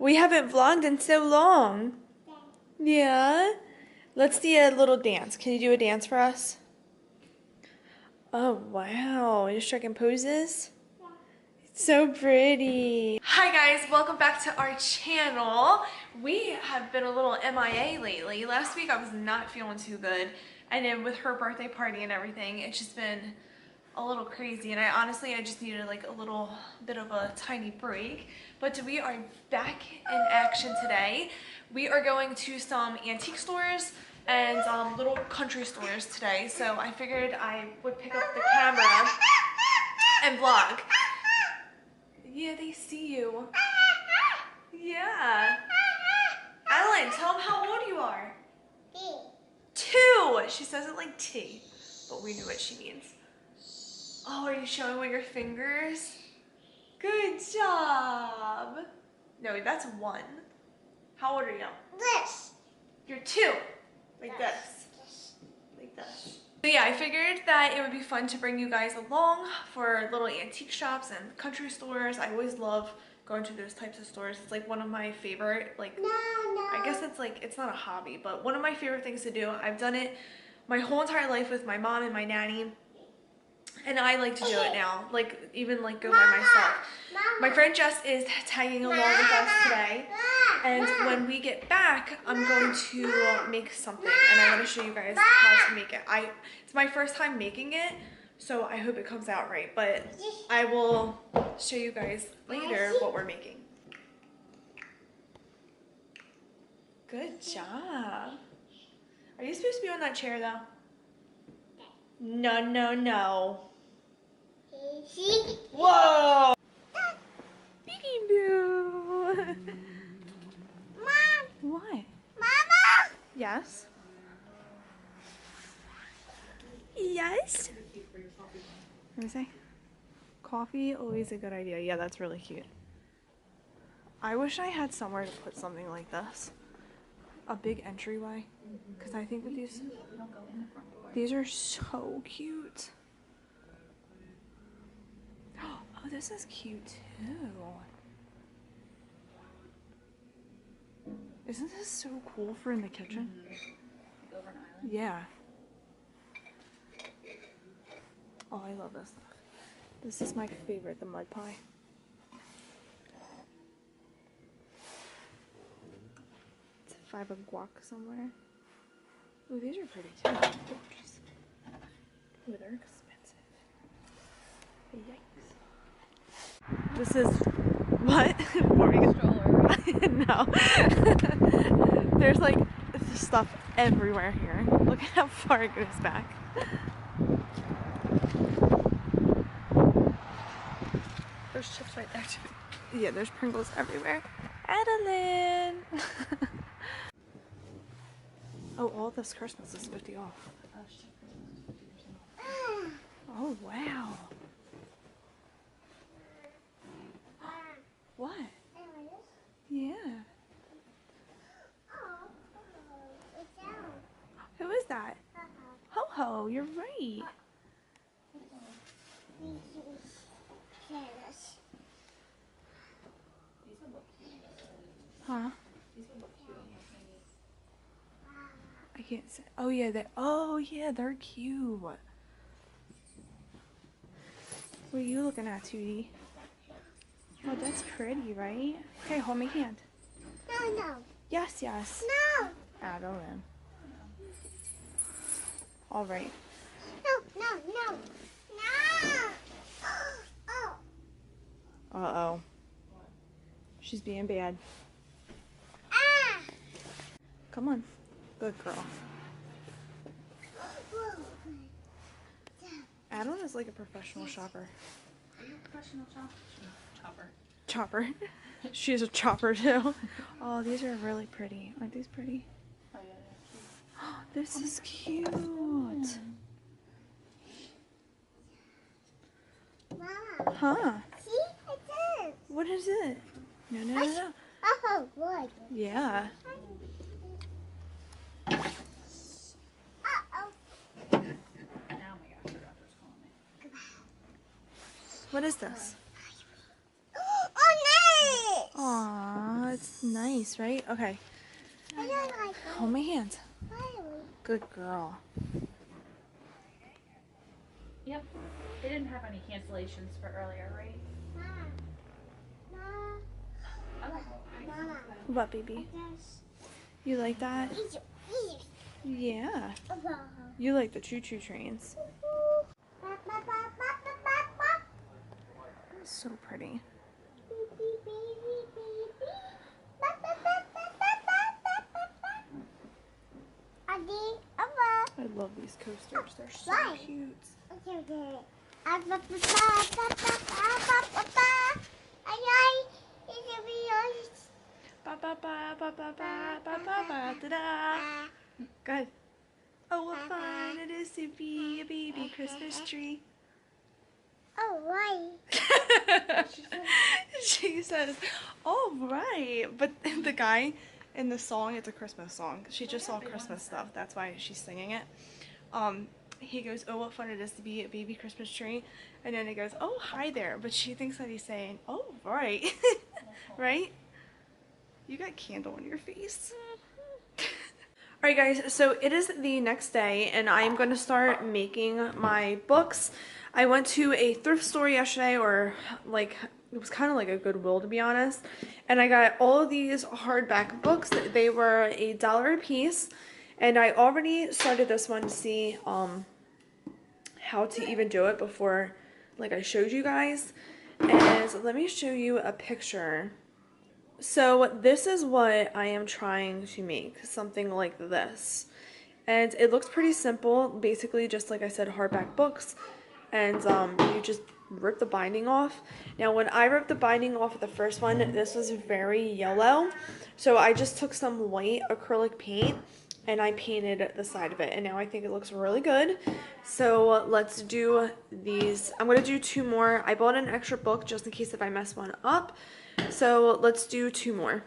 We haven't vlogged in so long. Yeah? Let's do a little dance. Can you do a dance for us? Oh, wow. You're striking poses? It's so pretty. Hi guys, welcome back to our channel. We have been a little MIA lately. Last week I was not feeling too good. And then with her birthday party and everything, it's just been a little crazy. And I just needed like a little bit of a tiny break. But we are back in action today. We are going to some antique stores and little country stores today. So I figured I would pick up the camera and vlog. Yeah, they see you. Yeah. Adalynne, tell them how old you are. 2. She says it like T, but we knew what she means. Oh, are you showing with your fingers? Good job. No, that's 1. How old are you? This. You're 2. Like this. Like this. So yeah, I figured that it would be fun to bring you guys along for little antique shops and country stores. I always love going to those types of stores. It's like one of my favorite, like, I guess it's like, it's not a hobby, but one of my favorite things to do. I've done it my whole entire life with my mom and my nanny. And I like to do it now, like even like go by myself. My friend Jess is tagging along with us today. And when we get back, I'm going to make something. And I'm going to show you guys how to make it. It's my first time making it, so I hope it comes out right. But I will show you guys later what we're making. Good job. Are you supposed to be on that chair though? No, no, no. Whoa! Peekaboo! Mom! What? Mama! Yes? Yes? What is it? Coffee, always a good idea. Yeah, that's really cute. I wish I had somewhere to put something like this. A big entryway. Because I think that these are so cute. Oh, this is cute too. Isn't this so cool for in the kitchen? Like over an island? Yeah. Oh, I love this stuff. This is my favorite, the mud pie. It's if I have a guac somewhere. Ooh, these are pretty too. Oh, jeez. Ooh, they're expensive. Yikes. This is what? What are we gonna No. There's like stuff everywhere here. Look at how far it goes back. There's chips right there too. Yeah, there's Pringles everywhere. Adalynne! Oh, all this Christmas is 50 off. Oh, wow. What? Yeah. Who is that? Ho-ho, you're right. Huh? I can't say. Oh yeah, they're cute. What are you looking at, Tootie? Oh, that's pretty, right? Okay, hold my hand. No, no. Yes, yes. No. Adalynne. All right. No, no, no. No. Oh. Uh-oh. She's being bad. Ah. Come on. Good girl. Adalynne is like a professional shopper. Are you a professional chopper? Chopper. She's a chopper too. Oh, these are really pretty. Aren't these pretty? Oh yeah, This is cute. Mama. Huh? See? It is. What is it? No, no, no, no. Oh, boy. Yeah. Uh-oh. now my gosh, your doctor's calling me. What is this? Oh, nice. Aw, it's nice, right? Okay. I don't like Hold my hands. fire. Good girl. Yep. They didn't have any cancellations for earlier, right? Mama, What, baby? yes. You like that? Easy. Yeah. You like the choo-choo trains. So pretty. I love these coasters. They're so Why? cute. Ba ba ba ba ba ba ba ba ba da da. Go ahead. Oh, what fun it is to be a baby Christmas tree. Oh, why? She says, "All right," but the guy in the song, it's a Christmas song. She just saw Christmas stuff. That's why she's singing it. He goes, "Oh, what fun it is to be a baby Christmas tree," and then he goes, "Oh, hi there," but she thinks that he's saying, "Oh, right," right? You got candle on your face. Alright guys, so it is the next day and I'm going to start making my books. I went to a thrift store yesterday, or like, it was kind of like a Goodwill to be honest, and I got all of these hardback books. They were $1 a piece, and I already started this one to see how to even do it before like I showed you guys. And let me show you a picture. So this is what I am trying to make, something like this. And it looks pretty simple, basically just like I said, hardback books. And you just rip the binding off. Now when I ripped the binding off of the first one, this was very yellow. So I just took some white acrylic paint and I painted the side of it. And now I think it looks really good. So let's do these. I'm going to do 2 more. I bought an extra book just in case if I mess one up. So let's do 2 more.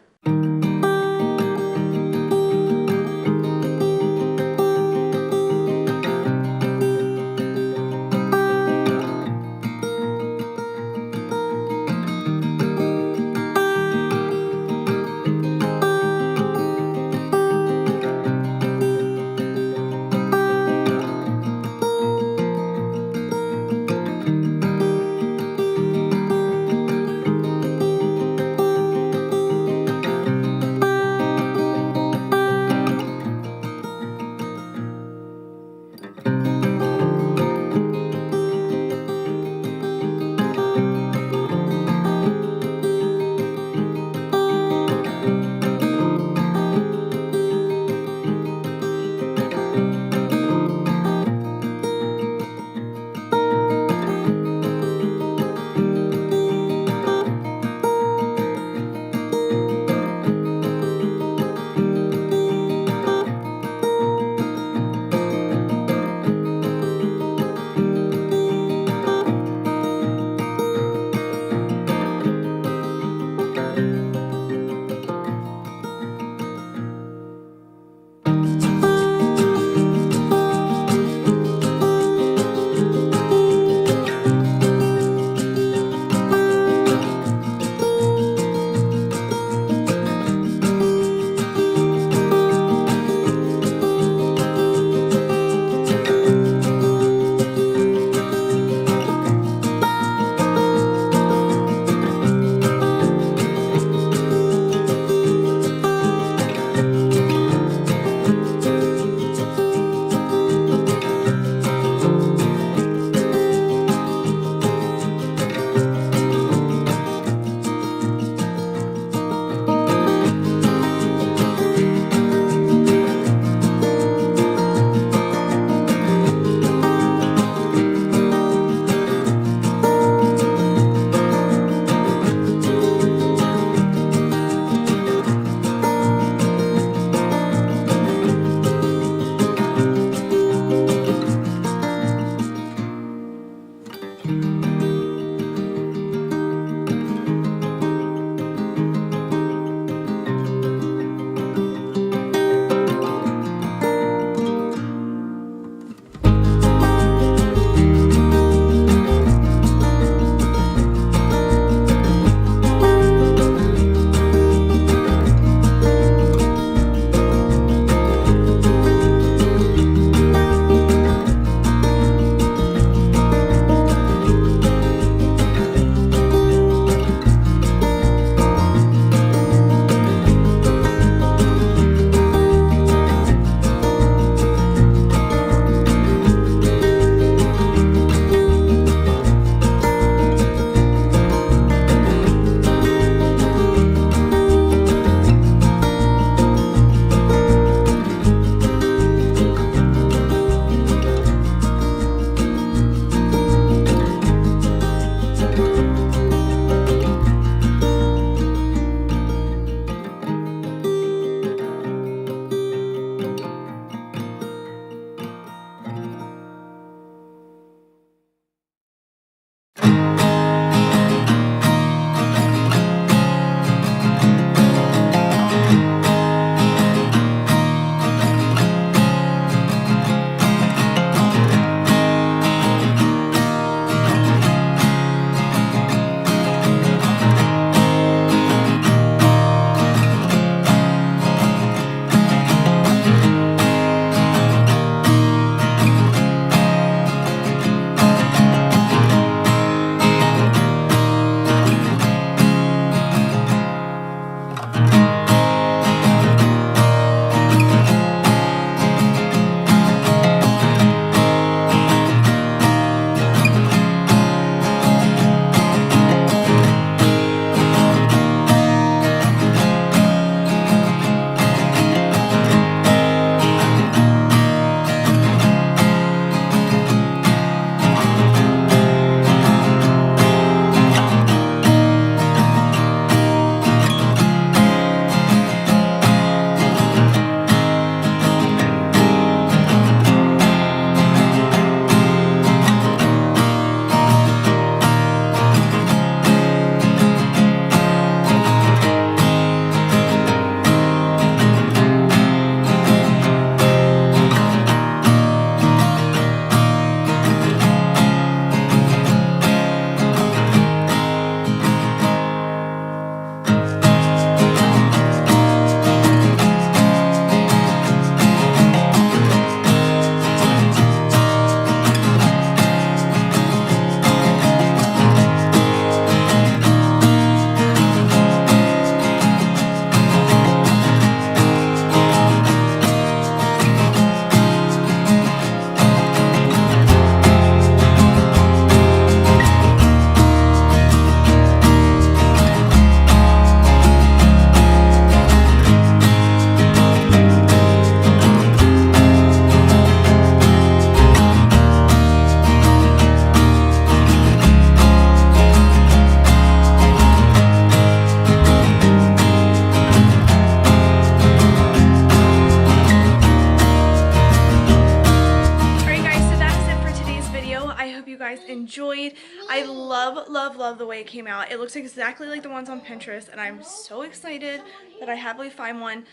love the way it came out. It looks exactly like the ones on Pinterest, and I'm so excited that I happily find one.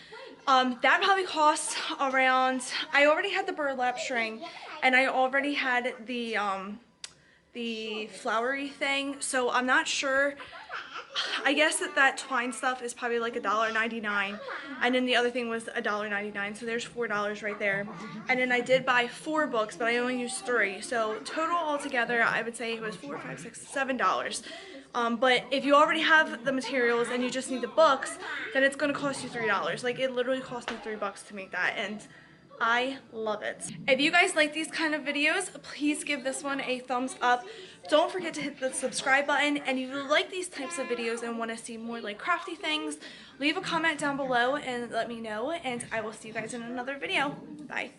That probably costs around, I already had the burlap string, and I already had the flowery thing, so I'm not sure. I guess that twine stuff is probably like $1.99, and then the other thing was $1.99, so there's $4 right there. And then I did buy 4 books, but I only used 3, so total altogether I would say it was $4, $5, $6, $7. But if you already have the materials and you just need the books, then it's gonna cost you $3. Like, it literally cost me $3 to make that, and I love it. If you guys like these kind of videos, please give this one a thumbs up. Don't forget to hit the subscribe button, and if you like these types of videos and want to see more like crafty things, leave a comment down below and let me know, and I will see you guys in another video. Bye.